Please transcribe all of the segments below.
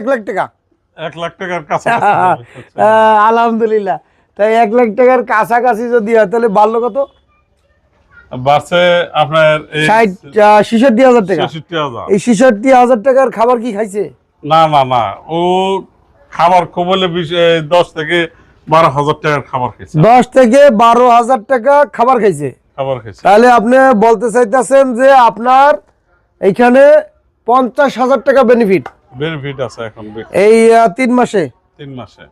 1 লাখ টাকা। 1 লাখ টাকার কাছাকাছি আলহামদুলিল্লাহ। তাই 1 লাখ টাকার কাছাকাছি যদি হয় তাহলে বাড়লো কত? বাড়ছে আপনার এই 66,000 টাকা। 66,000। এই 66,000 টাকার খাবার কি খাইছে? না না না, ও খাবার কমলে 10 থেকে 12,000 টাকার খাবার খাইছে। 10 থেকে 12,000 টাকা খাবার খাইছে। খাবার খাইছে। তাহলে আপনি বলতে চাইতেছেন যে আপনার এইখানে 50,000 টাকা বেনিফিট আছে এখন এই 3 মাসে। 3 মাসে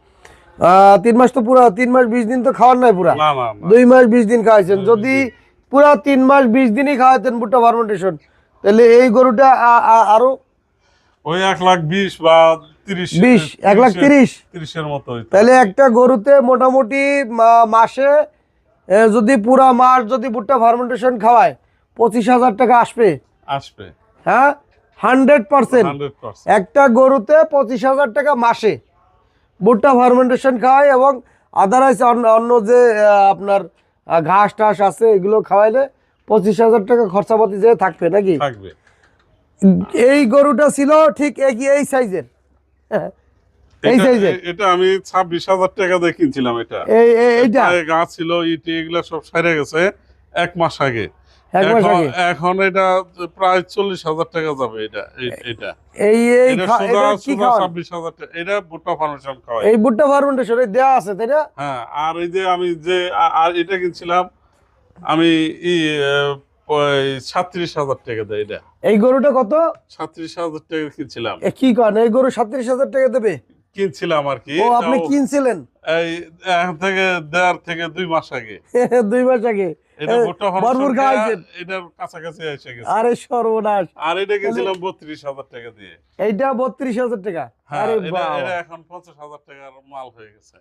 3 মাস তো পুরা 3 মাস 20 দিন তো খাওয়ার নাই পুরা। না না না, 2 মাস 20 দিন খাওয়াইছেন। যদি পুরা 3 মাস 20 দিনই খাওয়াতেন ভুট্টা ফার্মেন্টেশন, তাহলে এই গরুটা আরো ওই 1,20,000 বা 30 1,30,000 30 এর মতো হইতো। তাহলে একটা গরুতে মোটামুটি মাসে যদি পুরা মাস যদি ভুট্টা ফার্মেন্টেশন খাওয়ায় 25,000 টাকা আসবে। হ্যাঁ, 100%। 100%। একটা গরুতে 25,000 টাকা মাসে ভুট্টা ফার্মেন্টেশন খাওয়ায়, এবং আদারওয়াইজ অন্য যে আপনার ঘাস টাস আছে এগুলো খাওয়াইলে 25,000 টাকা খরচাপাতি যে থাকবে নাকি? থাকবে। এই গরুটা ছিল ঠিক এই সাইজের। এই সাইজের এটা আমি 26,000 টাকা দিয়ে কিনছিলাম। এটা এইটা গাছ ছিল, ইটি এগুলা সব সাইরে গেছে 1 মাস আগে। 1 মাস আগে। এখন এটা প্রায় 40,000 টাকা যাবে। এটা কি খাওয়ান? 26,000 টাকা। এটা ভুট্টা ফার্মেশন খাওয়াই। এই ভুট্টা ফার্মেন্টেশন দেয়া আছে তাই না? হ্যাঁ, আর এই যে আমি আর এটা কিনছিলাম আমি 37,000 টাকা দেয়। এটা এই গরুটা কত? 37,000 টাকা কিনছিলাম। কি করেন, এই গরু 37,000 টাকা দেবে? কিনছিলাম আর কি। ও, আপনি কিনছিলেন এই এখন থেকে 1.5 থেকে 2 মাস আগে। 2 মাস আগে। এটা ভুট্টা ভরপুর খাওয়াইছেন। এটার কাছাকাছি এসে গেছে। আরে সর্বনাশ। আর এটা কিনছিলাম 32,000 টাকা দিয়ে। এইটা 32,000 টাকা। হ্যাঁ, আরে এটা বাবা, এখন 50,000 টাকার মাল হয়ে গেছে।